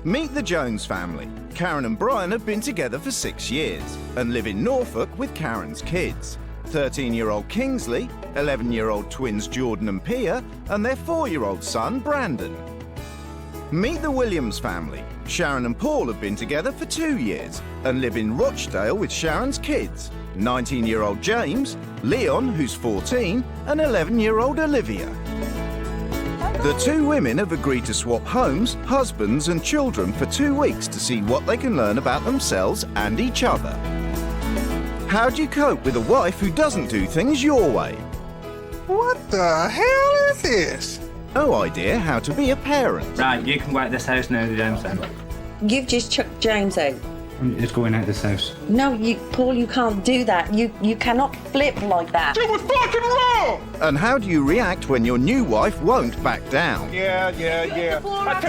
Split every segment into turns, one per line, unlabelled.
Meet the Jones family. Karen and Brian have been together for 6 years and live in Norfolk with Karen's kids. 13-year-old Kingsley, 11-year-old twins Jordan and Pia, and their 4-year-old son Brandon. Meet the Williams family. Sharon and Paul have been together for 2 years and live in Rochdale with Sharon's kids. 19-year-old James, Leon, who's 14, and 11-year-old Olivia. The two women have agreed to swap homes, husbands and children for 2 weeks to see what they can learn about themselves and each other. How do you cope with a wife who doesn't do things your way?
What the hell is this?
No idea how to be a parent.
Right, you can go out this house now, James, then.
You've just chucked James out.
I'm just going out this house.
No, Paul, you can't do that. You cannot flip like that.
You was fucking wrong!
And how do you react when your new wife won't back down?
Yeah. I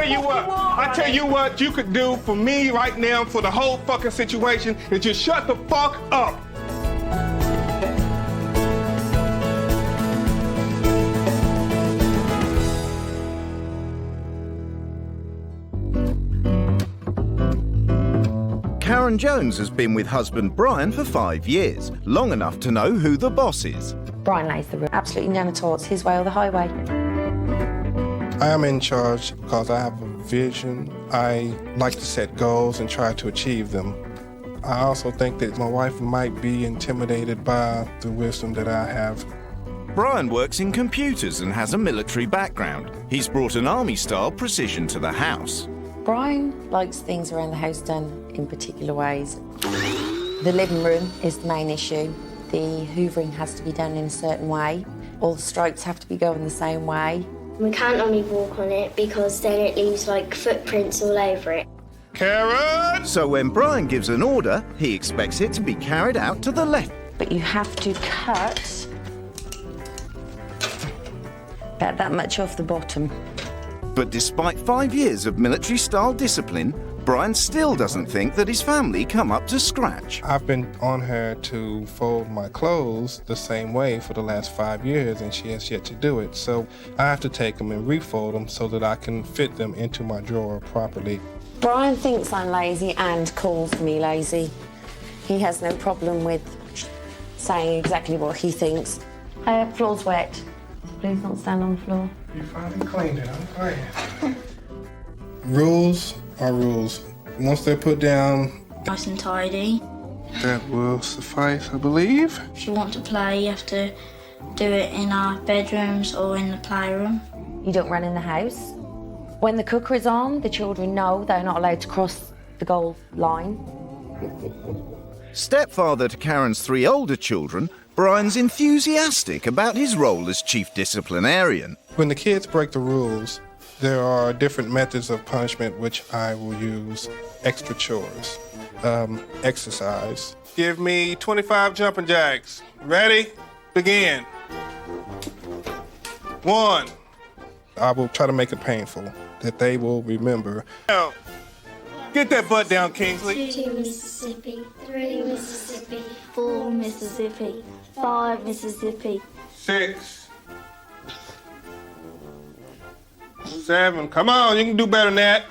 tell you what you could do for me right now for the whole fucking situation is just shut the fuck up.
Karen Jones has been with husband Brian for 5 years, long enough to know who the boss is.
Brian lays the room. Absolutely none at all. It's his way or the highway.
I am in charge because I have a vision. I like to set goals and try to achieve them. I also think that my wife might be intimidated by the wisdom that I have.
Brian works in computers and has a military background. He's brought an army-style precision to the house.
Brian likes things around the house done in particular ways. The living room is the main issue. The hoovering has to be done in a certain way. All the strokes have to be going the same way.
We can't only walk on it because then it leaves like footprints all over it.
Karen!
So when Brian gives an order, he expects it to be carried out to the left.
But you have to cut about that much off the bottom.
But despite 5 years of military-style discipline, Brian still doesn't think that his family come up to scratch.
I've been on her to fold my clothes the same way for the last 5 years, and she has yet to do it. So I have to take them and refold them so that I can fit them into my drawer properly.
Brian thinks I'm lazy and calls me lazy. He has no problem with saying exactly what he thinks. Floor's wet. Please don't stand on the floor.
You finally cleaned it, I'm glad. Rules are rules. Once they're put down,
Nice and tidy.
that will suffice, I believe.
If you want to play, you have to do it in our bedrooms or in the playroom.
You don't run in the house. When the cooker is on, the children know they're not allowed to cross the goal line.
Stepfather to Karen's 3 older children, Brian's enthusiastic about his role as chief disciplinarian.
When the kids break the rules, there are different methods of punishment which I will use. Extra chores, exercise. Give me 25 jumping jacks. Ready? Begin. 1. I will try to make it painful, that they will remember. Now, get that butt down, Kingsley.
2 Mississippi, 3 Mississippi,
4 Mississippi, 5 Mississippi.
6. 7. Come on, you can do better than that.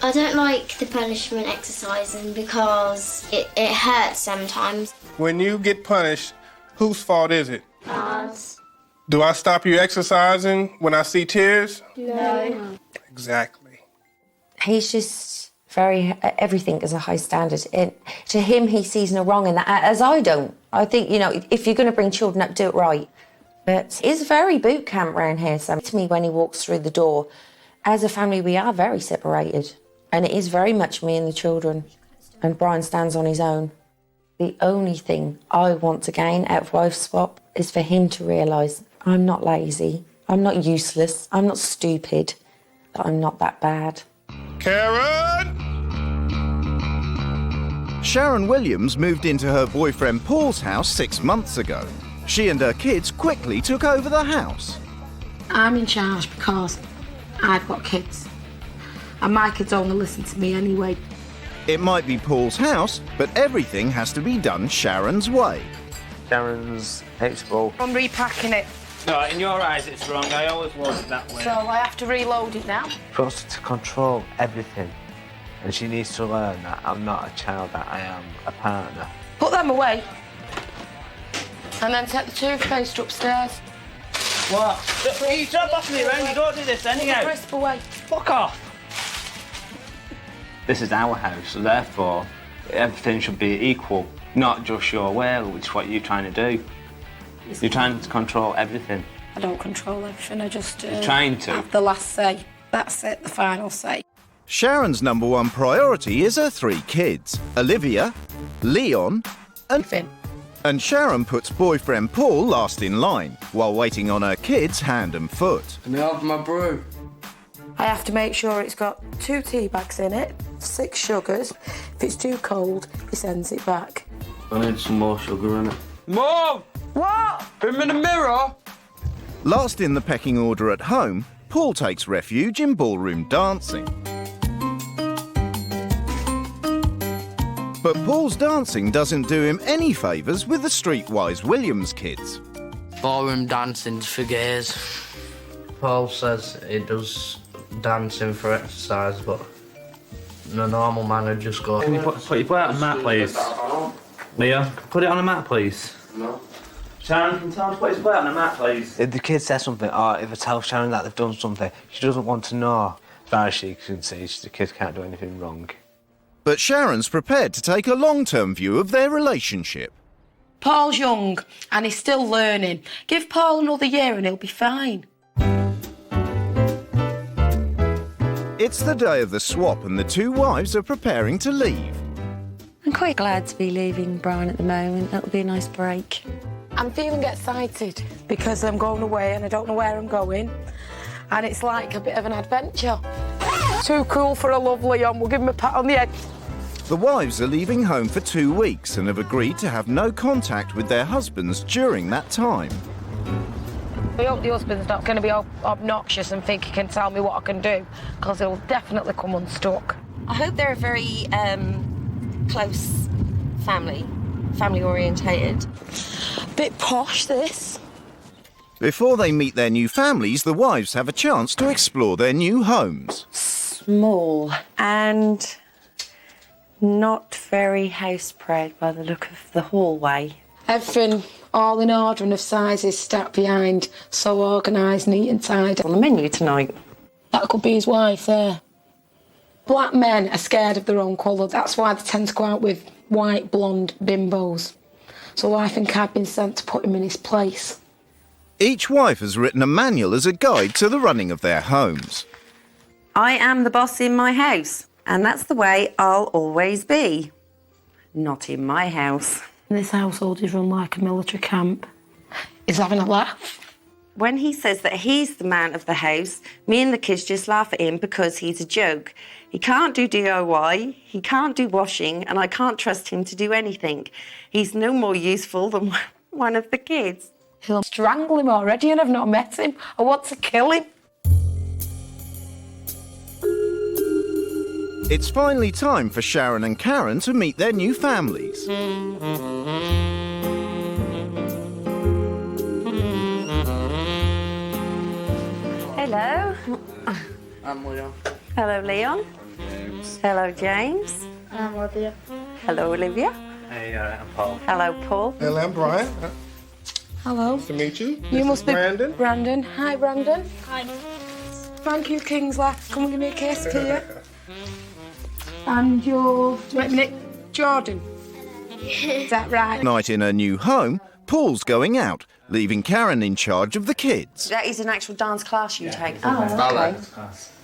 I don't like the punishment exercising because it hurts sometimes.
When you get punished, whose fault is it?
Ours.
Do I stop you exercising when I see tears?
No.
Exactly.
He's just everything is a high standard. To him, he sees no wrong in that, as I don't. I think, if you're going to bring children up, do it right. But it's very boot camp round here. So to me, when he walks through the door, as a family, we are very separated. And it is very much me and the children. And Brian stands on his own. The only thing I want to gain out of wife swap is for him to realise I'm not lazy, I'm not useless, I'm not stupid, that I'm not that bad.
Karen!
Sharon Williams moved into her boyfriend Paul's house 6 months ago. She and her kids quickly took over the house.
I'm in charge because I've got kids. And my kids only listen to me anyway.
It might be Paul's house, but everything has to be done Sharon's way.
Sharon's HBO.
I'm repacking it.
No, in your eyes it's wrong. I always load it that way.
So I have to reload it now.
She wants to control everything. And she needs to learn that I'm not a child, that I am a partner.
Put them away. And then take the toothpaste upstairs.
What? You stop bossing me around. You don't do this anyhow.
The crisp away.
Fuck off. This is our house, so therefore everything should be equal, not just your way, which is what you're trying to do. You're trying to control everything.
I don't control everything, I just
You're trying to.
have the last say. That's it, the final say.
Sharon's number one priority is her 3 kids, Olivia, Leon and
Finn.
And Sharon puts boyfriend Paul last in line, while waiting on her kids hand and foot.
Can I have my brew?
I have to make sure it's got 2 tea bags in it, 6 sugars. If it's too cold, he sends it back.
I need some more sugar in it.
Mom!
What?
Put me in the mirror!
Last in the pecking order at home, Paul takes refuge in ballroom dancing. But Paul's dancing doesn't do him any favours with the streetwise Williams kids.
Ballroom dancing's for gays. Paul says he does dancing for exercise, but the normal man would just go...
Can you put it on the mat, please? Leah, put it on the mat, please.
No.
Sharon, can you tell us put his plate on the mat, please?
If the kid says something, or if I tell Sharon that they've done something, she doesn't want to know. As far as she can see, the kids can't do anything wrong.
But Sharon's prepared to take a long-term view of their relationship.
Paul's young and he's still learning. Give Paul another year and he'll be fine.
It's the day of the swap and the 2 wives are preparing to leave.
I'm quite glad to be leaving Brian at the moment. It'll be a nice break.
I'm feeling excited because I'm going away and I don't know where I'm going. And it's like a bit of an adventure. Too cool for a love, Leon. We'll give him a pat on the head.
The wives are leaving home for 2 weeks and have agreed to have no contact with their husbands during that time.
I hope the husband's not going to be obnoxious and think he can tell me what I can do, because he'll definitely come unstuck.
I hope they're a very close family orientated.
Bit posh, this.
Before they meet their new families, the wives have a chance to explore their new homes.
Small and not very house-proud by the look of the hallway.
Everything all in order and of sizes stacked behind, so organised, neat and tidy.
On the menu tonight.
That could be his wife there. Black men are scared of their own colour. That's why they tend to go out with white, blonde bimbos. So I think I've been sent to put him in his place.
Each wife has written a manual as a guide to the running of their homes.
I am the boss in my house, and that's the way I'll always be. Not in my house.
This household is run like a military camp. He's having a laugh.
When he says that he's the man of the house, me and the kids just laugh at him because he's a joke. He can't do DIY, he can't do washing, and I can't trust him to do anything. He's no more useful than one of the kids.
He'll strangle him already and I've not met him. I want to kill him.
It's finally time for Sharon and Karen to meet their new families.
Hello.
I'm Leon.
Hello, Leon.
James.
Hello, James.
I'm Olivia.
Hello, Olivia.
Hey, I'm Paul.
Hello, Paul.
Hello, I'm Brian.
Hello.
Nice to meet you.
You
This
must
is
be
Brandon.
Brandon. Hi, Brandon.
Hi.
Thank you, Kingsley. Come and give me a kiss, Kia. And you're... Wait a minute. Jordan. Is that right?
Night in her new home, Paul's going out, leaving Karen in charge of the kids.
That is an actual dance class you take.
Ballet.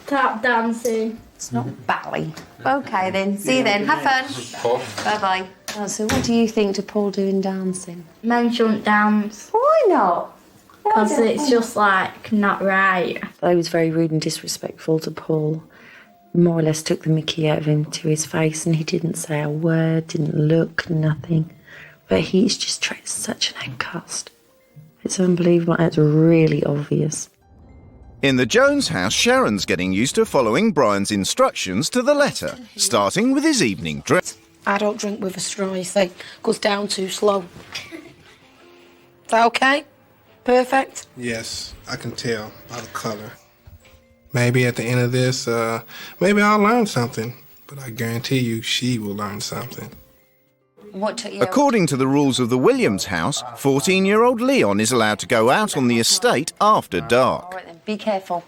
Tap dancing.
It's not ballet. Okay, then. See you then. Have fun. Bye-bye. Oh, so what do you think to Paul doing dancing?
Men shouldn't dance.
Why not?
Because it's just like not right.
I was very rude and disrespectful to Paul. More or less took the mickey out of him to his face, and he didn't say a word, didn't look, nothing. But he's just tried such an outcast. It's unbelievable. It's really obvious.
In the Jones house, Sharon's getting used to following Brian's instructions to the letter, starting with his evening drink.
I don't drink with a straw, you see. Goes down too slow. Is that okay? Perfect?
Yes, I can tell by the color. Maybe at the end of this, maybe I'll learn something. But I guarantee you she will learn something.
What took you?
According to the rules of the Williams house, 14-year-old Leon is allowed to go out on the estate after
All
dark.
right then, be careful.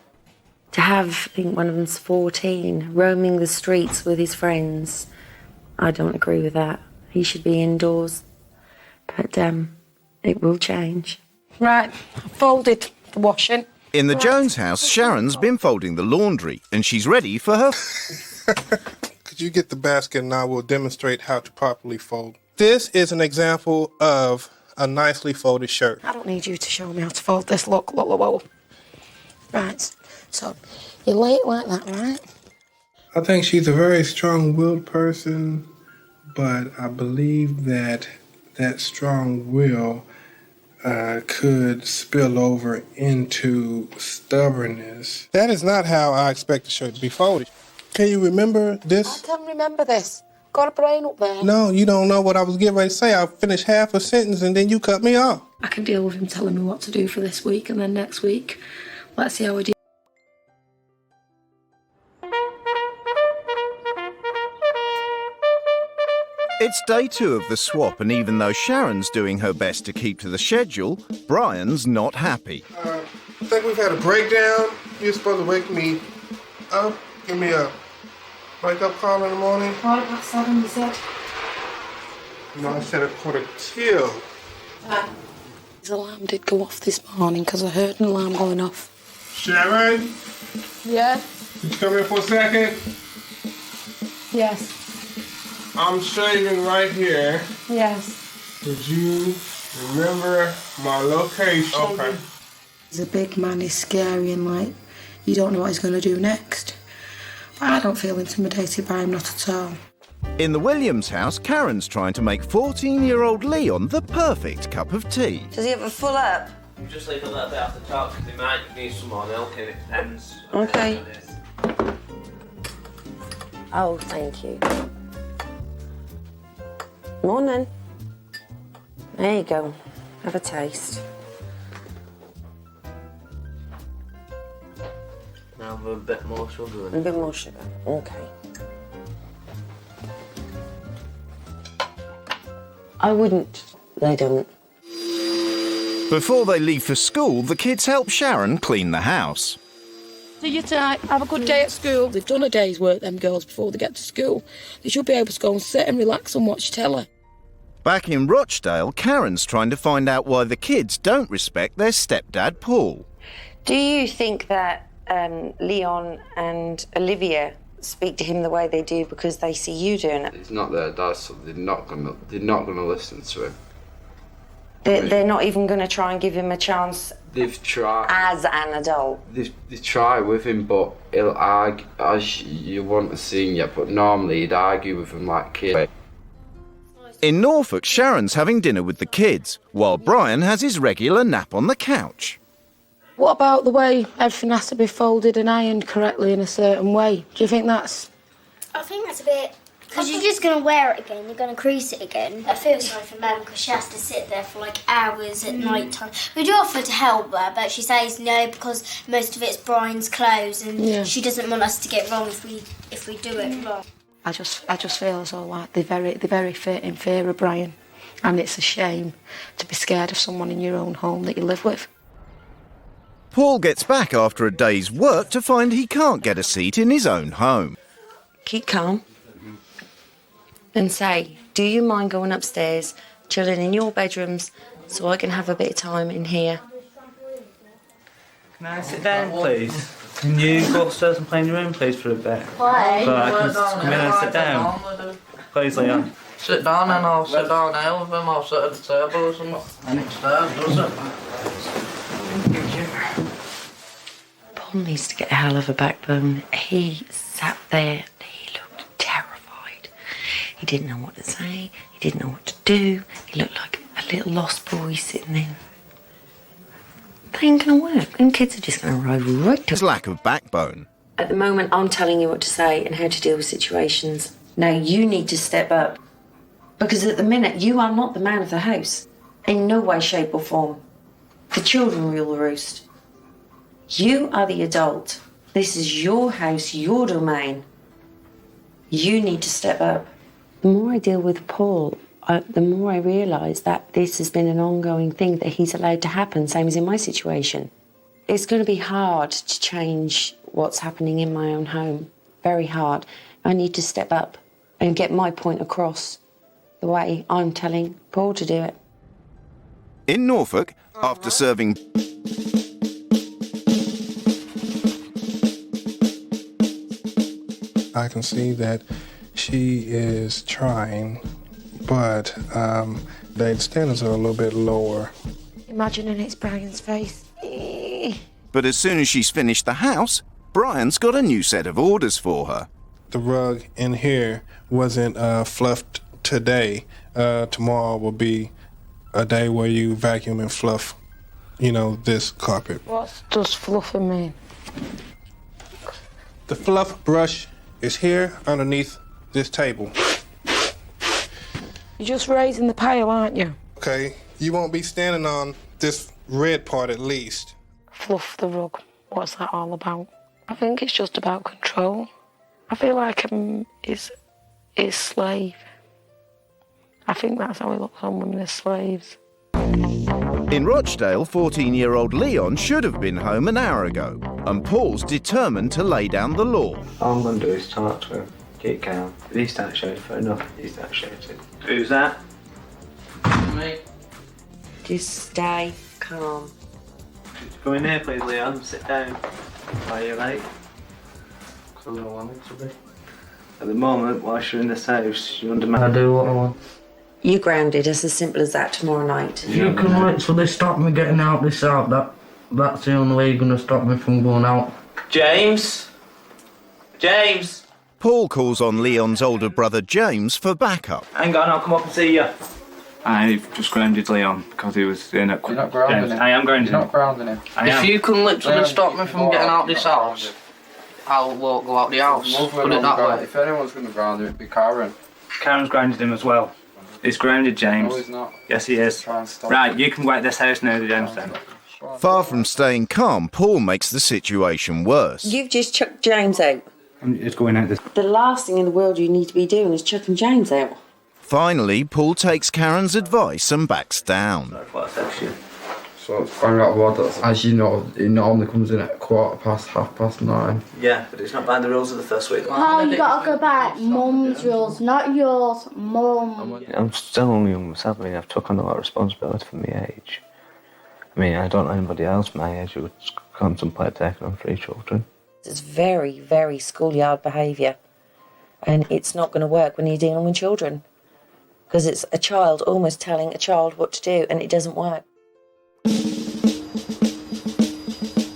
To have, I think one of them's 14, roaming the streets with his friends, I don't agree with that. He should be indoors. But it will change.
Right, I folded the washing.
In the Jones house, Sharon's been folding the laundry and she's ready for her...
Could you get the basket and I will demonstrate how to properly fold. This is an example of a nicely folded shirt.
I don't need you to show me how to fold this. Look. Right, so you lay it like that, right?
I think she's a very strong-willed person, but I believe that strong will could spill over into stubbornness. That is not how I expect the shirt to be folded. Can you remember this?
I can remember this. Got a brain up there.
No, you don't know what I was getting ready to say. I finished half a sentence and then you cut me off.
I can deal with him telling me what to do for this week, and then next week, let's see how we do.
It's day 2 of the swap, and even though Sharon's doing her best to keep to the schedule, Brian's not happy.
I think we've had a breakdown. You're supposed to wake me up. Give me a wake-up call in the morning.
7:15, you said?
No, I said 1:45.
His alarm did go off this morning because I heard an alarm going off.
Sharon?
Yeah?
Could you come here for a second?
Yes.
I'm shaving right here.
Yes.
Did you remember my location? Okay.
He's a big man, he's scary, and like, you don't know what he's going to do next. But I don't feel intimidated by him, not at all.
In the Williams house, Karen's trying to make 14-year-old Leon the perfect cup of tea.
Does he have a full up?
Just leave a little bit off the top because they might need some more milk and it depends.
Okay. Oh, thank you. Morning. There you go. Have a taste.
Now with a bit more sugar in
A
it.
bit more sugar. Okay. I wouldn't. They don't.
Before they leave for school, the kids help Sharon clean the house.
See you tonight. Have a good day at school. They've done a day's work, them girls, before they get to school. They should be able to go and sit and relax and watch telly.
Back in Rochdale, Karen's trying to find out why the kids don't respect their stepdad, Paul.
Do you think that Leon and Olivia speak to him the way they do because they see you doing it?
He's not their dad, so they're not gonna listen to him.
They're not even going to try and give him a chance.
They've tried.
As an adult.
They try with him, but he'll argue, as you want to see yet, but normally he'd argue with him like kids.
In Norfolk, Sharon's having dinner with the kids, while Brian has his regular nap on the couch.
What about the way everything has to be folded and ironed correctly in a certain way? Do you think that's...
I think that's a bit... Because you're just going to wear it again, you're going to crease it again. I feel sorry for Mum because she has to sit there for like hours at night time. We do offer to help her, but she says no because most of it's Brian's clothes and she doesn't want us to get wrong if we do it wrong.
I just feel as though like they're very in fear of Brian, and it's a shame to be scared of someone in your own home that you live with.
Paul gets back after a day's work to find he can't get a seat in his own home.
Keep calm. And say, do you mind going upstairs, chilling in your bedrooms, so I can have a bit of time in here?
Can I sit down, please? Can you go upstairs and play in your room, please, for a bit?
Why?
So I can come in and sit down. Please, Leon.
Sit down and I'll sit down here with him, I'll sit at the table or something. And it's there, does it?
Paul needs to get a hell of a backbone. He sat there, he looked terrified. He didn't know what to say, he didn't know what to do. He looked like a little lost boy sitting there. That ain't gonna work. Them kids are just gonna arrive right to...
His lack of backbone.
At the moment, I'm telling you what to say and how to deal with situations. Now, you need to step up. Because at the minute, you are not the man of the house. In no way, shape or form. The children rule the roost. You are the adult. This is your house, your domain. You need to step up. The more I deal with Paul, the more I realise that this has been an ongoing thing that he's allowed to happen, same as in my situation. It's going to be hard to change what's happening in my own home. Very hard. I need to step up and get my point across the way I'm telling Paul to do it.
In Norfolk, after serving
I can see that she is trying, but the standards are a little bit lower.
Imagining it's Brian's face.
But as soon as she's finished the house, Brian's got a new set of orders for her.
The rug in here wasn't fluffed today. Tomorrow will be a day where you vacuum and fluff, this carpet.
What does fluffing mean?
The fluff brush is here underneath this table.
You're just raising the pile, aren't you?
Okay, you won't be standing on this red part at least.
Fluff the rug. What's that all about? I think it's just about control. I feel like I'm his slave. I think that's how he looks on women as slaves.
In Rochdale, 14-year-old Leon should have been home an hour ago, and Paul's determined to lay down the law.
All I'm going to do is talk to him, keep calm. If he starts shouting for enough, he starts shouting. Who's that?
Me.
Just stay calm.
Come in here, please, Leon. Sit down. Why are you late?
Because I don't want it to be.
At the moment, whilst you're in this house, you're under my...
I do what I want.
You grounded, it's as simple as that tomorrow night.
You can wait till they stop me getting out this house. That's the only way you're going to stop me from going out.
James! James!
Paul calls on Leon's older brother James for backup.
Hang on, I'll come up and see you. I've just grounded Leon because he was in a...
You're not grounding him.
I am grounding him.
You're not grounding him.
If you can literally stop me from getting out this house, I won't go out the house. Put it that way.
If anyone's going to ground him, it'd be Karen.
Karen's grounded him as well. He's grounded, James.
No, he's not.
Yes, he is. Right, you can wait this house now, James, then.
Far from staying calm, Paul makes the situation worse.
You've just chucked James out.
I'm just going out this...
The last thing in the world you need to be doing is chucking James out.
Finally, Paul takes Karen's advice and backs down.
So it's bang out of order. As you know, it normally comes in at 9:15.
Yeah, but it's not by the rules of the first week.
Oh, you gotta go back. Mum's rules, not yours. Mum.
I'm still only young myself. I mean, I've taken a lot of responsibility for my age. I mean, I don't know anybody else my age who would contemplate taking on 3 children.
It's very, very schoolyard behaviour. And it's not going to work when you're dealing with children. Because it's a child almost telling a child what to do, and it doesn't work.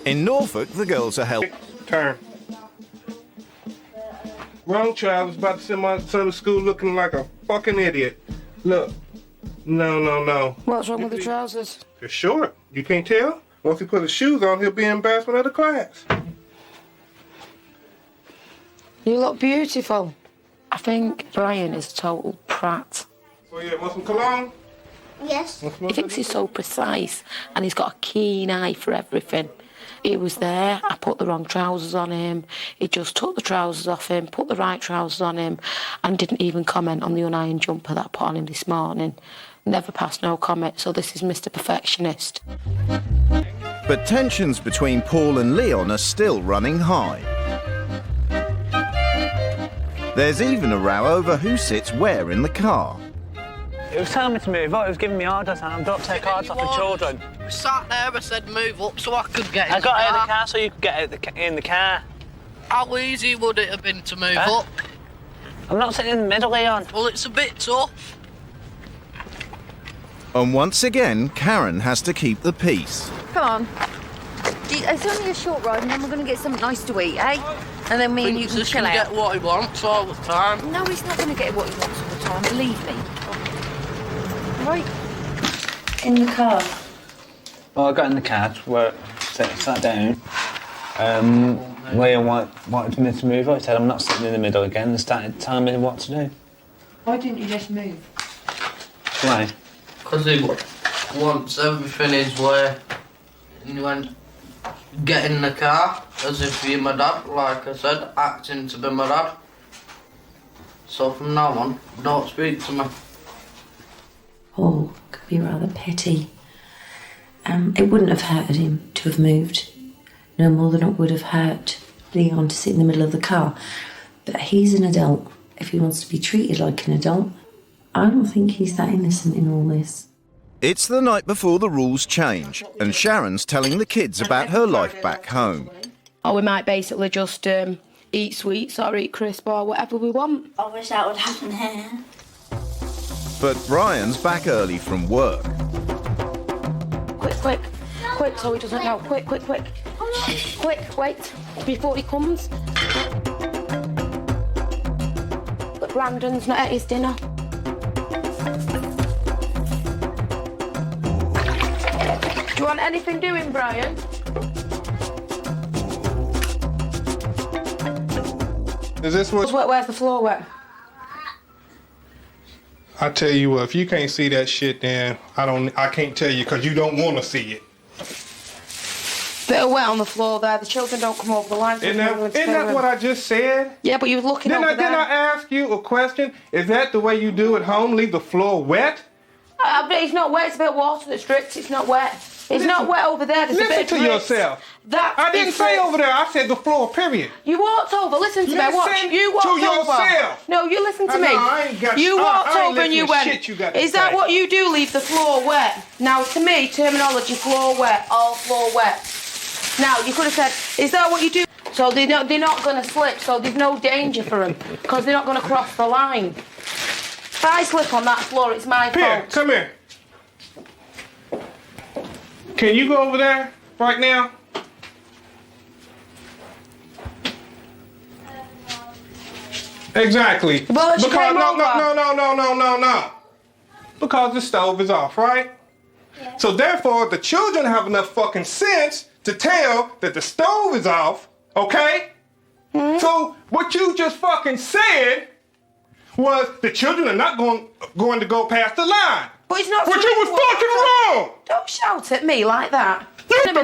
In Norfolk, the girls are helping.
Turn. Wrong child is about to send my son to school looking like a fucking idiot. Look. No.
What's wrong with the trousers?
They're short. You can't tell? Once he put his shoes on, he'll be in embarrassment of the class.
You look beautiful. I think Brian is total prat.
So yeah, want some cologne?
Yes.
He thinks he's so precise and he's got a keen eye for everything. He was there, I put the wrong trousers on him, he just took the trousers off him, put the right trousers on him, and didn't even comment on the unironed jumper that I put on him this morning. Never passed no comment, so this is Mr. Perfectionist.
But tensions between Paul and Leon are still running high. There's even a row over who sits where in the car.
It was telling me to move up, it was giving me orders, and I don't take orders off the children.
We sat there, I said move up so I could get in
I got out of the car so you could get in the car.
How easy would it have been to move up?
I'm not sitting in the middle, Leon.
Well, it's a bit tough.
And once again, Karen has to keep the peace.
Come on. It's only a short ride, and then we're going to get something nice to eat, eh? And then me and you can chill out.
Get what he wants all the time.
No, he's not going to get what he wants all the time, believe me. Right. In the car.
Well, I got in the car, sat down. Leon wanted me to move up. He said, I'm not sitting in the middle again, and started telling me what to do.
Why didn't you just move?
Why?
Because he wants everything his way. And he went, get in the car, as if you're my dad, like I said, acting to be my dad. So from now on, don't speak to me.
Paul could be rather petty. It wouldn't have hurted him to have moved, no more than it would have hurt Leon to sit in the middle of the car. But he's an adult. If he wants to be treated like an adult, I don't think he's that innocent in all this.
It's the night before the rules change, and Sharon's telling the kids about her life back home.
Or we might basically just eat sweets or eat crisp or whatever we want.
I wish that would happen here.
But Brian's back early from work.
Quick, so he doesn't know. Quick. Quick, wait, before he comes. But Brandon's not at his dinner. Do you want anything doing, Brian?
Is this what?
Where's the floor wet?
I tell you what, if you can't see that shit, then I can't tell you because you don't want to see it.
Bit of wet on the floor there. The children don't come over the line.
Isn't that what I just said?
Yeah, but you were looking over there.
Didn't I ask you a question? Is that the way you do at home? Leave the floor wet?
But it's not wet. It's a bit of water that's dripped. It's not wet. It's not wet over there. There's a bit of
Listen to yourself. I didn't say over there. I said the floor, period.
You walked over. Listen to me. Watch. You walked over.
Yourself.
No, you listen to me.
I ain't got
you walked over and you went.
Shit you got to
is that
say.
what you do? Leave the floor wet. Now, to me, terminology: floor wet, all floor wet. Now, you could have said, is that what you do? So they're not going to slip. So there's no danger for them because they're not going to cross the line. If I slip on that floor, it's my fault.
Come here. Can you go over there right now? Exactly.
Well,
because no. Because the stove is off, right? Yeah. So therefore, the children have enough fucking sense to tell that the stove is off, okay? Mm-hmm. So what you just fucking said was the children are not going to go past the line.
But it's not.
Which you was fucking wrong.
Don't shout at me like that.
If the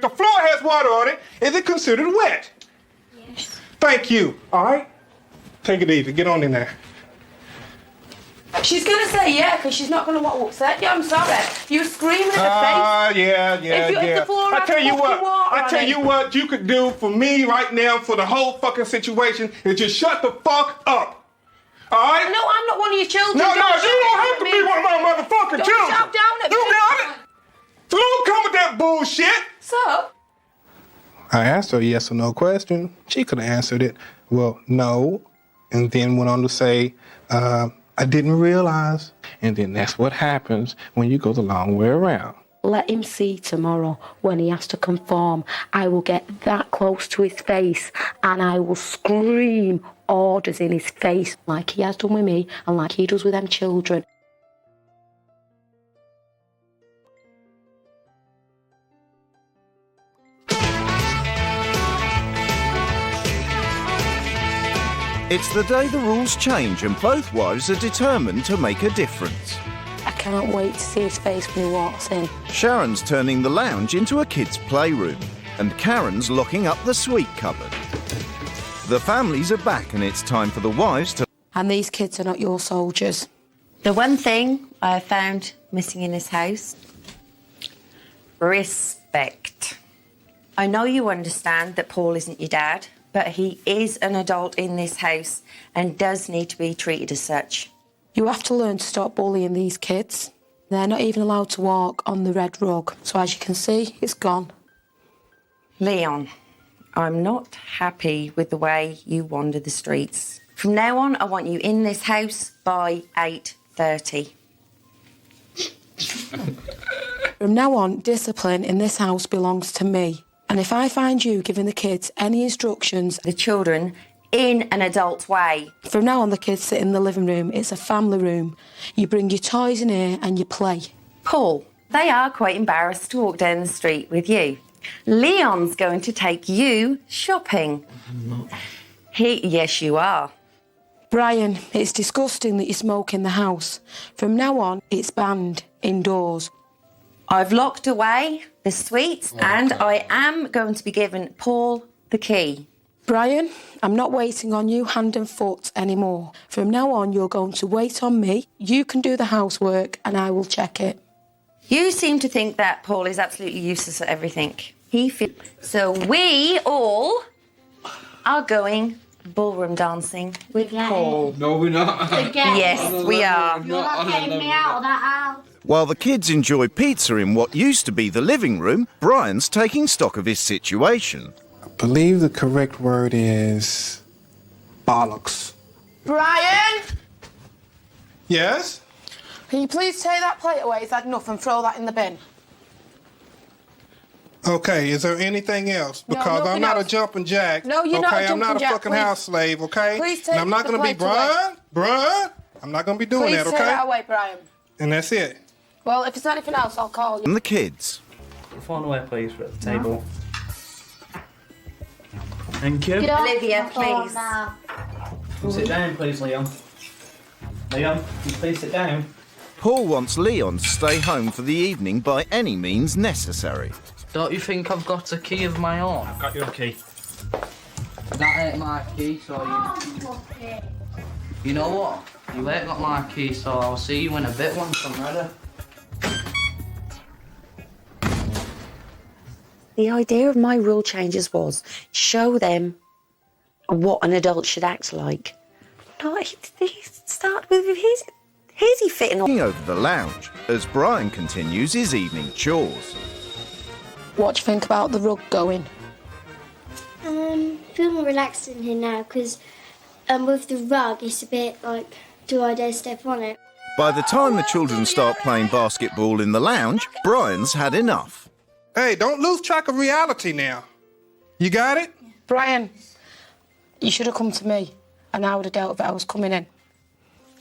floor has water on it, is it considered wet? Yes. Thank you. All right. Take it easy. Get on in there.
She's gonna say yeah, because she's not gonna want to upset you. I'm sorry. You were screaming at her face.
Yeah.
If the floor
I tell you
water
what you could do for me right now for the whole fucking situation is just shut the fuck up. All right?
No, I'm not one of your children.
No, you don't have to be one of my motherfucking children.
Don't shout down at me.
You got it. So don't come with that bullshit.
So?
I asked her a yes or no question. She could have answered it, well, no, and then went on to say, I didn't realize. And then that's what happens when you go the long way around.
Let him see tomorrow when he has to conform. I will get that close to his face and I will scream orders in his face like he has done with me and like he does with them children.
It's the day the rules change and both wives are determined to make a difference.
I can't wait to see his face when he walks in.
Sharon's turning the lounge into a kid's playroom and Karen's locking up the sweet cupboard. The families are back and it's time for the wives to...
And these kids are not your soldiers.
The one thing I have found missing in this house, respect. I know you understand that Paul isn't your dad, but he is an adult in this house and does need to be treated as such.
You have to learn to stop bullying these kids. They're not even allowed to walk on the red rug. So as you can see, it's gone.
Leon, I'm not happy with the way you wander the streets. From now on, I want you in this house by 8:30.
From now on, discipline in this house belongs to me. And if I find you giving the kids any instructions...
The children in an adult way.
From now on, the kids sit in the living room. It's a family room. You bring your toys in here and you play.
Paul, they are quite embarrassed to walk down the street with you. Leon's going to take you shopping. Yes, you are.
Brian, it's disgusting that you smoke in the house. From now on, it's banned indoors.
I've locked away the sweets and I am going to be giving Paul the key.
Brian, I'm not waiting on you hand and foot anymore. From now on, you're going to wait on me. You can do the housework and I will check it.
You seem to think that Paul is absolutely useless at everything. So we all are going ballroom dancing with Paul.
No, we're not.
Yes, we are.
You're not getting me out of that house.
While the kids enjoy pizza in what used to be the living room, Brian's taking stock of his situation.
I believe the correct word is bollocks.
Brian!
Yes?
Can you please take that plate away? It's had enough and throw that in the bin.
Okay, is there anything else? Because
nothing
I'm not
else.
a jumping jack.
No, you're not a
okay, I'm not
jumping
a
jack,
fucking
please.
house slave, okay?
Please take
and I'm not
the
gonna be
plate away.
Brian. I'm not gonna be doing
Please
that,
take
okay?
that away, Brian.
And that's it.
Well, if there's anything else, I'll call you.
And the kids.
Put the phone away, please. We're at the table. Thank you.
Olivia, please.
Sit down, please, Leon. Leon, can you please sit down?
Paul wants Leon to stay home for the evening by any means necessary.
Don't you think I've got a key of my own?
I've got your key.
That ain't my key, so you know what? You ain't got my key, so I'll see you in a bit once I'm ready.
The idea of my rule changes was show them what an adult should act like. No, he start with here's he fitting on.
Over the lounge as Brian continues his evening chores.
What do you think about the rug going?
Feel more relaxed in here now because with the rug, it's a bit like, do I dare step on it?
By the time the children start playing basketball in the lounge, Brian's had enough.
Hey, don't lose track of reality now. You got it?
Brian, you should have come to me and I would have dealt with it. I was coming in.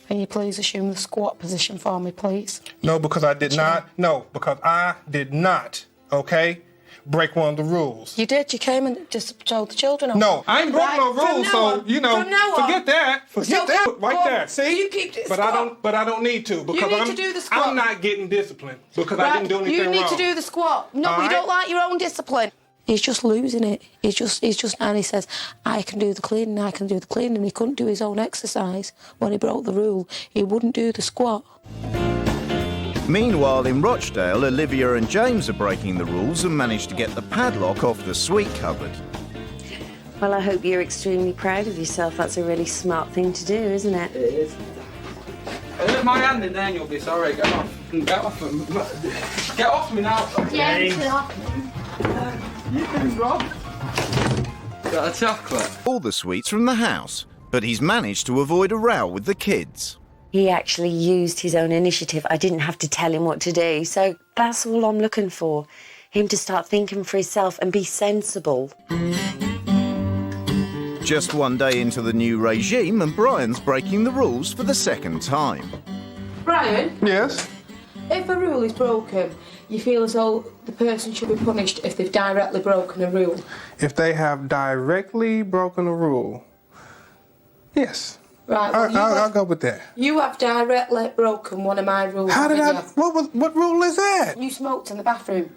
Can you please assume the squat position for me, please?
No, because I did not. No, because I did not, okay, break one of the rules.
You did. You came and just told the children.
No, I ain't broke no rules, so, you know, forget that. Forget that right there. See?
You keep it
but I don't need to because
you need to do the squat.
I'm not getting disciplined because I didn't do anything wrong.
You need to do the squat. No, you don't like your own discipline. He's just losing it. He's just, and he says, I can do the cleaning, I can do the cleaning. He couldn't do his own exercise when he broke the rule. He wouldn't do the squat.
Meanwhile, in Rochdale, Olivia and James are breaking the rules and managed to get the padlock off the sweet cupboard.
Well, I hope you're extremely proud of yourself. That's a really smart thing to do, isn't it?
It is. Put my hand in there and you'll be sorry. Get off. Get off me now.
James, get off me.
You can Rob. Got a chocolate?
All the sweets from the house, but he's managed to avoid a row with the kids.
He actually used his own initiative. I didn't have to tell him what to do. So that's all I'm looking for. Him to start thinking for himself and be sensible.
Just one day into the new regime and Brian's breaking the rules for the second time.
Brian?
Yes?
If a rule is broken, you feel as though the person should be punished if they've directly broken a rule?
If they have directly broken a rule, yes.
Right, well,
I'll go with that.
You have directly broken one of my rules.
How did I?
you?
What rule is that?
You smoked in the bathroom.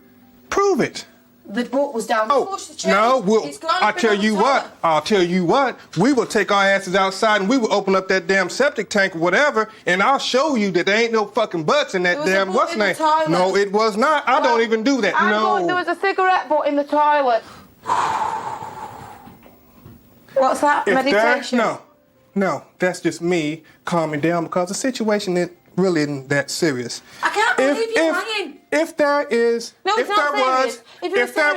Prove it.
The book was down.
I'll tell you what. We will take our asses outside and we will open up that damn septic tank or whatever, and I'll show you that there ain't no fucking butts in that damn what's name. No, it was not. I don't even do that.
There was a cigarette butt in the toilet. What's that? Meditation?
No, that's just me calming down because the situation really isn't that serious.
I can't believe you're lying.
If there is,
No, it's not serious.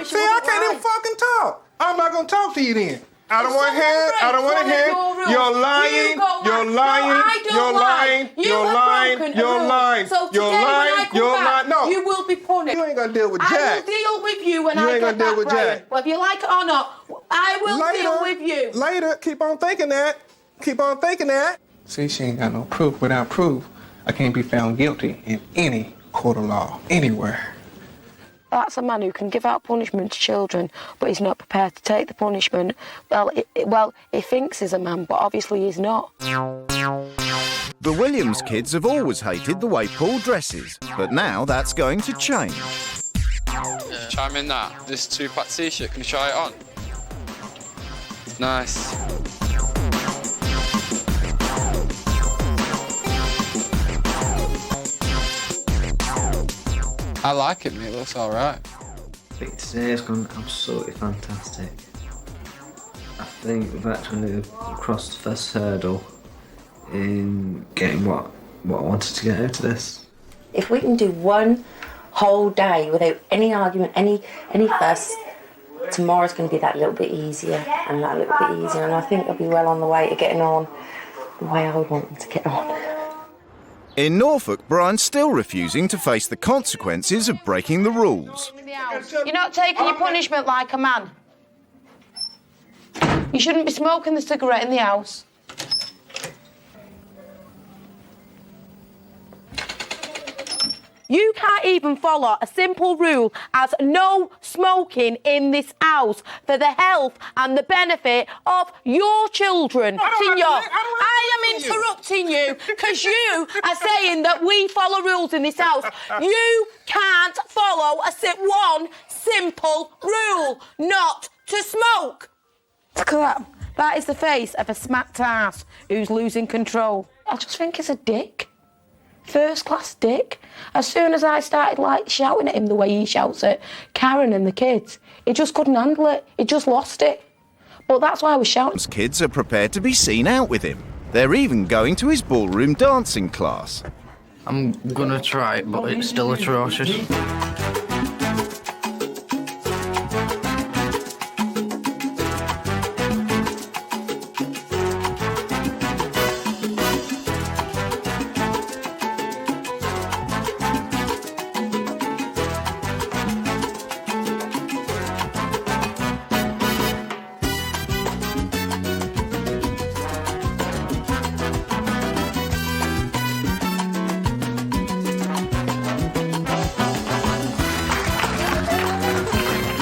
See, I can't even fucking talk. I'm not gonna talk to you then. I don't want to hear it. I don't want to hear it. You're lying. You're lying. You're lying. You're lying. You're lying. You're lying. You're lying. No.
You will be punished.
You ain't gonna deal with Jack.
I will deal with you when I get back, Brian. Whether you like it or not, I will deal with you.
Later. Keep on thinking that. Keep on thinking that. See, she ain't got no proof. Without proof, I can't be found guilty in any court of law, anywhere.
That's a man who can give out punishment to children, but he's not prepared to take the punishment. Well, he thinks he's a man, but obviously he's not.
The Williams kids have always hated the way Paul dresses, but now that's going to change.
Chime in that. This two-pack t-shirt, can you try it on? Nice. I like it, mate. It looks alright.
I think today has gone absolutely fantastic. I think we've actually crossed the first hurdle in getting what I wanted to get out of this.
If we can do one whole day without any argument, any fuss, tomorrow's going to be that little bit easier and that little bit easier, and I think I'll be well on the way to getting on the way I would want them to get on.
In Norfolk, Brian's still refusing to face the consequences of breaking the rules.
You're not taking your punishment like a man. You shouldn't be smoking the cigarette in the house. You can't even follow a simple rule as no smoking in this house for the health and the benefit of your children. I am interrupting you because you are saying that we follow rules in this house. You can't follow one simple rule, not to smoke. Look at that. That is the face of a smacked ass who's losing control. I just think he's a dick. First-class dick. As soon as I started, shouting at him the way he shouts at Karen and the kids, he just couldn't handle it. He just lost it. But that's why I was shouting.
Kids are prepared to be seen out with him. They're even going to his ballroom dancing class.
I'm gonna try it, but it's still atrocious.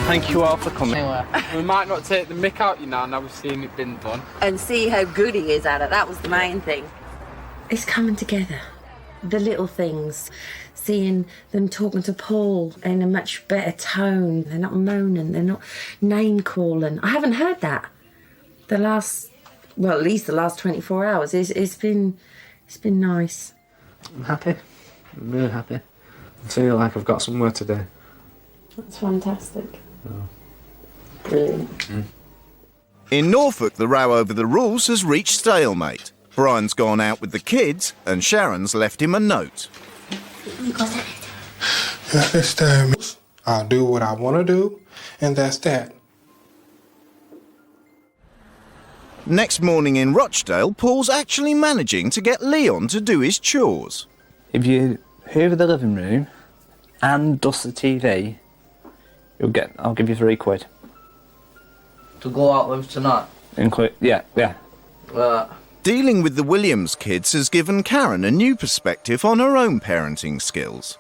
Thank you all for coming.
We might not take the mick out you now we've seen it been done.
And see how good he is at it. That was the main thing. It's coming together. The little things. Seeing them talking to Paul in a much better tone. They're not moaning. They're not name-calling. I haven't heard that. At least the last 24 hours. It's been nice.
I'm happy. I'm really happy. I feel like I've got somewhere to do.
That's fantastic. Brilliant.
In Norfolk, the row over the rules has reached stalemate. Brian's gone out with the kids and Sharon's left him a note.
I'll do what I want to do, and that's that.
Next morning in Rochdale, Paul's actually managing to get Leon to do his chores.
If you hoover the living room and dust the TV, I'll give you £3.
To go out with tonight?
Yeah.
Dealing with the Williams kids has given Karen a new perspective on her own parenting skills.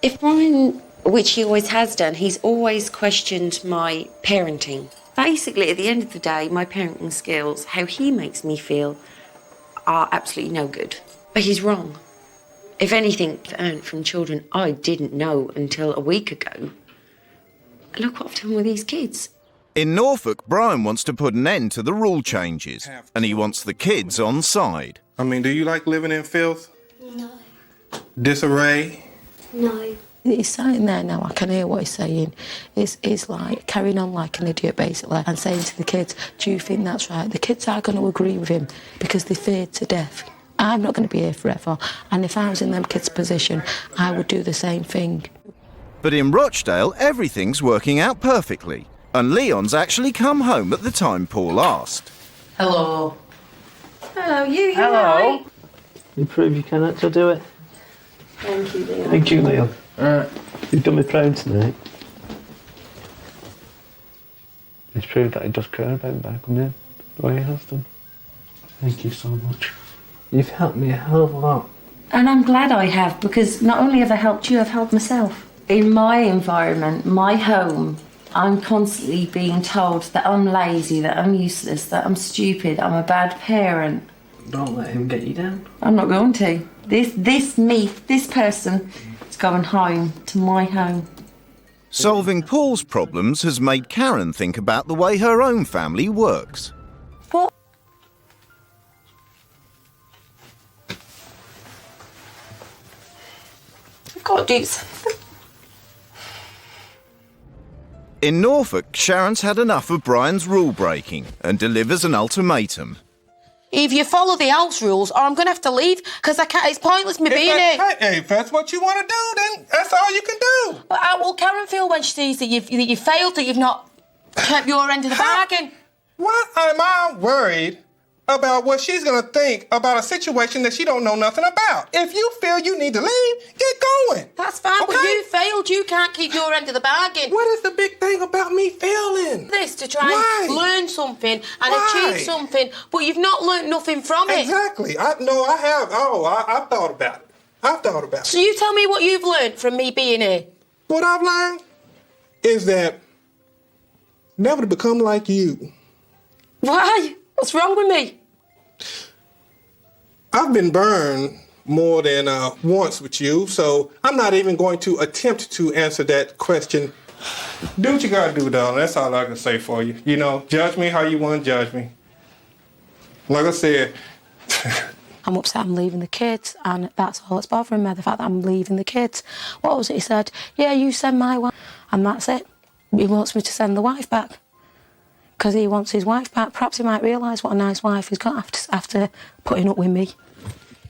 If Brian, which he always has done, he's always questioned my parenting. Basically, at the end of the day, my parenting skills, how he makes me feel, are absolutely no good. But he's wrong. If anything learned from children I didn't know until a week ago, look what I've done with these kids.
In Norfolk, Brian wants to put an end to the rule changes, and he wants the kids on side.
I mean, do you like living in filth?
No.
Disarray?
No.
He's sitting there now, I can hear what he's saying. He's like carrying on like an idiot, basically, and saying to the kids, do you think that's right? The kids are going to agree with him because they're feared to death. I'm not going to be here forever, and if I was in them kids' position, I would do the same thing.
But in Rochdale, everything's working out perfectly, and Leon's actually come home at the time Paul asked.
Hello.
Hello, you.
Hello.
You prove you can actually do it.
Thank you, Leon.
Thank you, Leon. You've done me proud tonight. It's proved that he does care about me back on him, the way he has done. Thank you so much. You've helped me a hell of a lot.
And I'm glad I have, because not only have I helped you, I've helped myself. In my environment, my home, I'm constantly being told that I'm lazy, that I'm useless, that I'm stupid, I'm a bad parent.
Don't let him get you down.
I'm not going to. This person is going home, to my home.
Solving Paul's problems has made Karen think about the way her own family works.
What? I've got to do something.
In Norfolk, Sharon's had enough of Brian's rule breaking and delivers an ultimatum.
Either you follow the house rules or I'm going to have to leave because I can't. It's pointless me being here.
Hey, if that's what you want to do, then that's all you can do.
But how will Karen feel when she sees that you've failed, that you've not kept your end of the bargain?
Why am I worried about what she's going to think about a situation that she don't know nothing about? If you feel you need to leave, get going.
That's fine,
okay?
But you failed. You can't keep your end of the bargain.
What is the big thing about me failing?
This, to try and learn something and achieve something, but you've not learnt nothing from it.
Exactly. I have. I've thought about it.
So you tell me what you've learnt from me being here.
What I've learned is that never to become like you.
Why? What's wrong with me?
I've been burned more than once with you, so I'm not even going to attempt to answer that question. Do what you gotta do, darling. That's all I can say for you. You know, judge me how you want to judge me. Like I said...
I'm upset I'm leaving the kids, and that's all that's bothering me, the fact that I'm leaving the kids. What was it he said? Yeah, you send my wife, and that's it. He wants me to send the wife back. Because he wants his wife back. Perhaps he might realise what a nice wife he's got after putting up with me.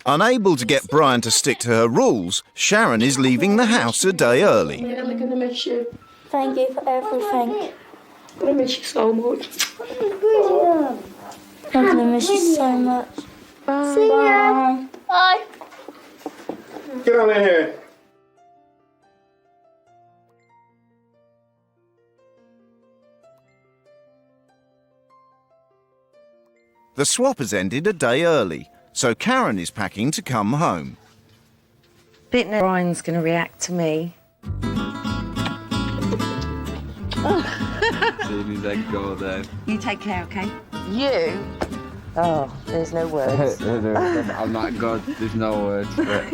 Unable to get Brian to stick to her rules, Sharon is leaving the house a day early.
I'm going to miss you.
Thank you for everything.
I'm going to miss you so much.
I'm going to miss you so much.
Bye.
See ya. Bye.
Get on in here.
The swap has ended a day early, so Karen is packing to come home.
Brian's going to react to me.
See me then go then.
You take care, okay? You? Oh, there's no words.
I'm not good, there's no words for it.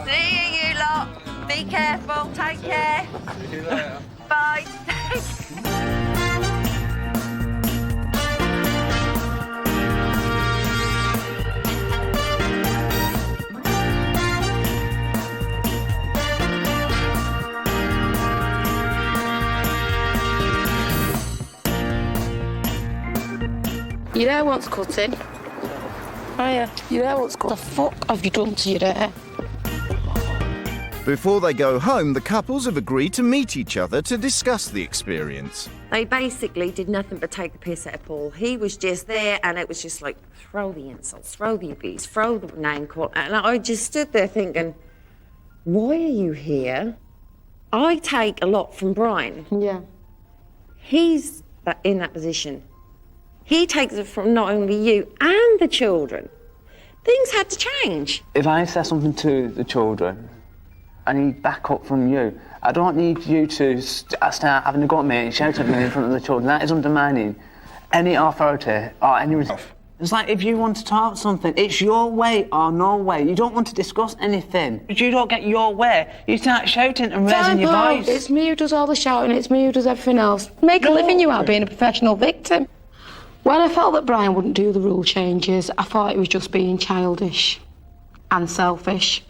See you lot. Be careful. Take care.
See you later.
Bye.
Your hair wants cutting. Hiya. Your hair wants cutting. What the fuck have you done to your hair?
Before they go home, the couples have agreed to meet each other to discuss the experience.
They basically did nothing but take the piss out of Paul. He was just there, and it was just like, throw the insults, throw the abuse, throw the name call. And I just stood there thinking, why are you here? I take a lot from Brian.
Yeah.
He's in that position. He takes it from not only you and the children. Things had to change.
If I say something to the children, I need backup from you. I don't need you to start having a go at me and shout at me in front of the children. That is undermining any authority or any... It's like if you want to talk something, it's your way or no way. You don't want to discuss anything. If you don't get your way, you start shouting and raising your voice.
It's me who does all the shouting, it's me who does everything else. Make a living you out being a professional victim. When I felt that Brian wouldn't do the rule changes, I thought he was just being childish and selfish.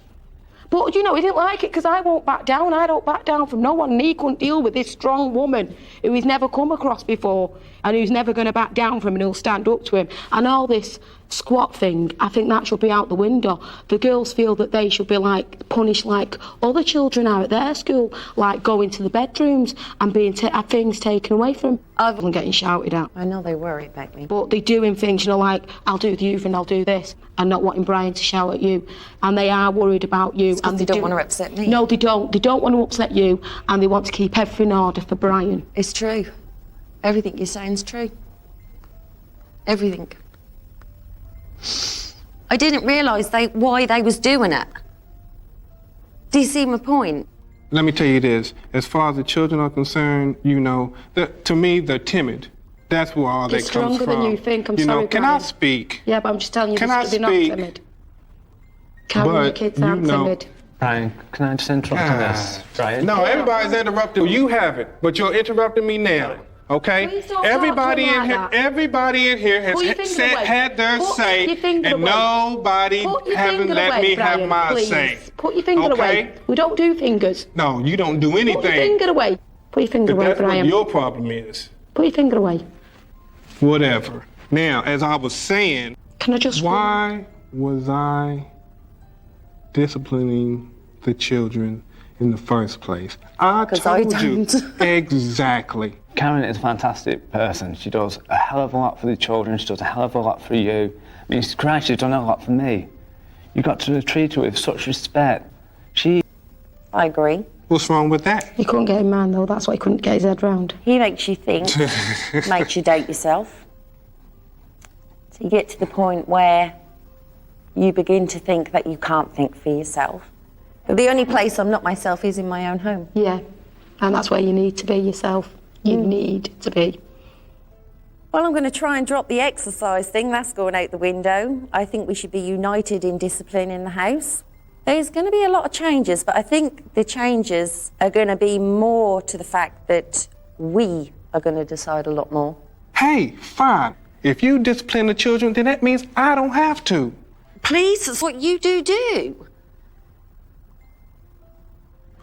But, you know, he didn't like it because I won't back down. I don't back down from no one. And he couldn't deal with this strong woman who he's never come across before and who's never going to back down from him and who'll stand up to him. And all this squat thing, I think that should be out the window. The girls feel that they should be, like, punished like other children are at their school, like going to the bedrooms and being things taken away from them. Other than getting shouted at.
I know they worry about me.
But they're doing things, you know, like, I'll do the youth and I'll do this, and not wanting Brian to shout at you. And they are worried about you.
And they don't want to upset me.
No, they don't. They don't want to upset you, and they want to keep everything in order for Brian.
It's true. Everything you're saying's true. Everything. I didn't realise why they was doing it. Do you see my point?
Let me tell you this. As far as the children are concerned, you know, to me, they're timid. That's where all that
It's
comes
stronger
from.
than you think. I'm
you
sorry,
know, can
Brian.
I speak?
Yeah, but I'm just telling you,
Can I
they're not
speak?
timid. Karen, the kids aren't timid.
Brian, can I just interrupt on this? Brian?
No, everybody's interrupting. You haven't, but you're interrupting me now. Okay?
Please don't
Everybody
talk to
in
him
here,
like that.
everybody in here has
Put your finger away.
had their
Put
say,
your finger
and
away.
nobody
Put your
haven't
finger
let
away,
me have
Brian,
my
please.
say.
Put your finger
Okay?
away. We don't do fingers.
No, you don't do anything.
Put your finger away. Put your finger
But
away,
that's
Brian.
what your problem is.
Put your finger away.
Whatever. Now, as I was saying,
Can I just...
why was I disciplining the children in the first place? I
'Cause I
told you.
don't.
Exactly.
Karen is a fantastic person. She does a hell of a lot for the children. She does a hell of a lot for you. I mean, Christ, she's done a lot for me. You've got to treat her with such respect.
I agree.
What's wrong with that?
He couldn't get him man, though. That's why he couldn't get his head round.
He makes you think, makes you doubt yourself. So you get to the point where you begin to think that you can't think for yourself. But the only place I'm not myself is in my own home.
Yeah, and that's where you need to be yourself. You need to be.
Well, I'm going to try and drop the exercise thing. That's going out the window. I think we should be united in discipline in the house. There's going to be a lot of changes, but I think the changes are going to be more to the fact that we are going to decide a lot more.
Hey, fine. If you discipline the children, then that means I don't have to.
Please, it's what you do.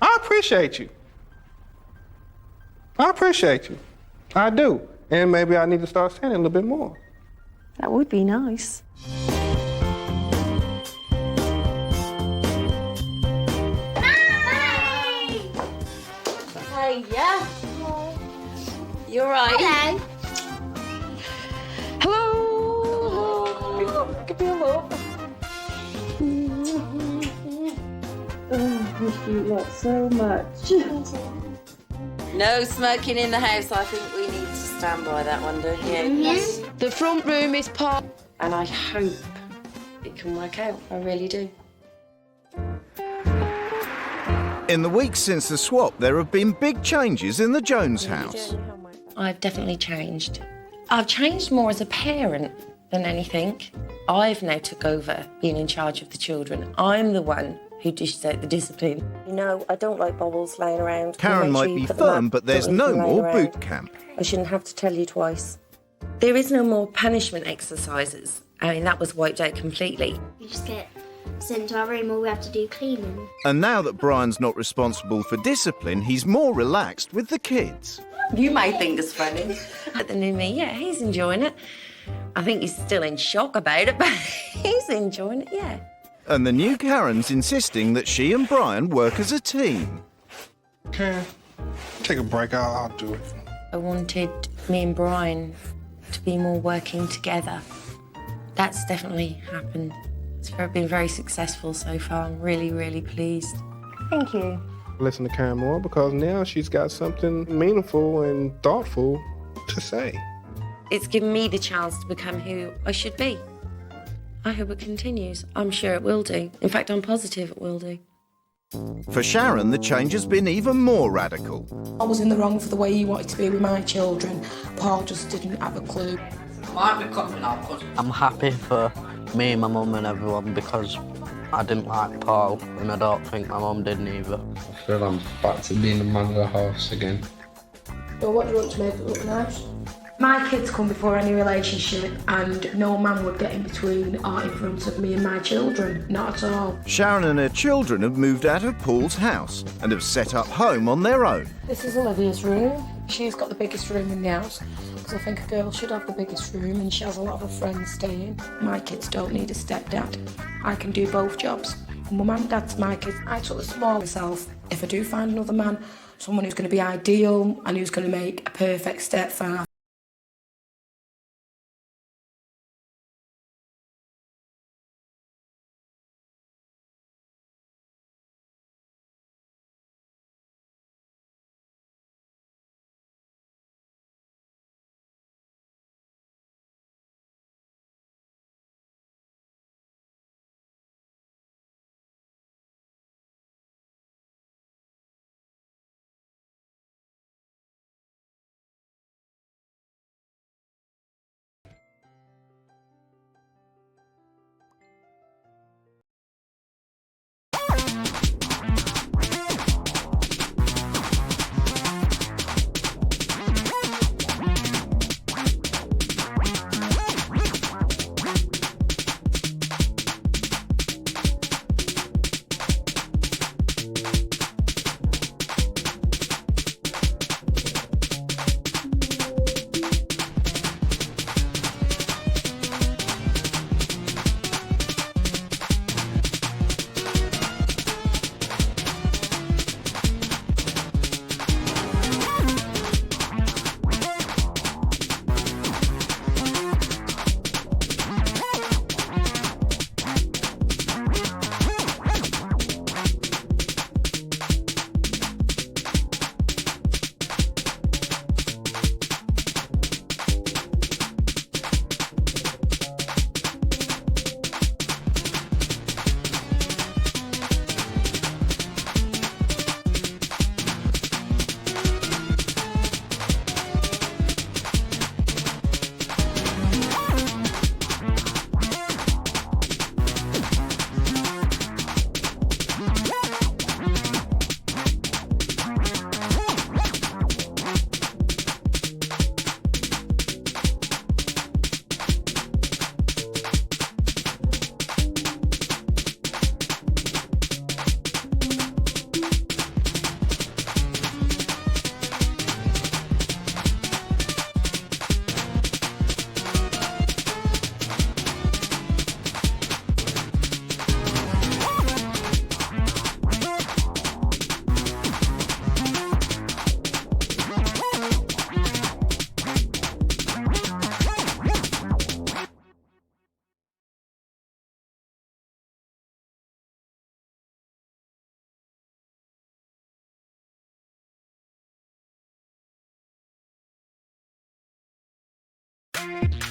I appreciate you. I appreciate you. I do. And maybe I need to start saying it a little bit more.
That would be nice. Hey, yeah. You're right.
Hello. Give me a look.
Oh, I miss you lot so much. No smoking in the house. I think we need to stand by that one, don't you?
Yes. The front room is part.
And I hope it can work out. I really do.
In the weeks since the swap, there have been big changes in the Jones house.
I've definitely changed. I've changed more as a parent than anything. I've now took over being in charge of the children. I'm the one who dishes out the discipline. You know, I don't like bobbles laying around.
Karen might be firm, but there's no more boot camp.
I shouldn't have to tell you twice. There is no more punishment exercises. I mean, that was wiped out completely.
We just get sent to our room, all we have to do cleaning.
And now that Brian's not responsible for discipline, he's more relaxed with the kids.
You may think it's funny. But the new me, yeah, he's enjoying it. I think he's still in shock about it, but he's enjoying it, yeah.
And the new Karen's insisting that she and Brian work as a team.
Okay, take a break. I'll do it.
I wanted me and Brian to be more working together. That's definitely happened. It's been very successful so far. I'm really, really pleased. Thank you.
Listen to Karen more because now she's got something meaningful and thoughtful to say.
It's given me the chance to become who I should be. I hope it continues. I'm sure it will do. In fact, I'm positive it will do.
For Sharon, the change has been even more radical.
I was in the wrong for the way he wanted to be with my children. Paul just didn't have a clue.
I'm happy for me, my mum and everyone because I didn't like Paul and I don't think my mum did either.
I feel I'm back to being the man of the house again.
Well, what do you want to make it look nice? My kids come before any relationship and no man would get in between or in front of me and my children, not at all.
Sharon and her children have moved out of Paul's house and have set up home on their own.
This is Olivia's room. She's got the biggest room in the house because I think a girl should have the biggest room and she has a lot of her friends staying. My kids don't need a stepdad. I can do both jobs. And my mum and dad's my kids. I took the small myself. If I do find another man, someone who's going to be ideal and who's going to make a perfect stepfather,
Bye.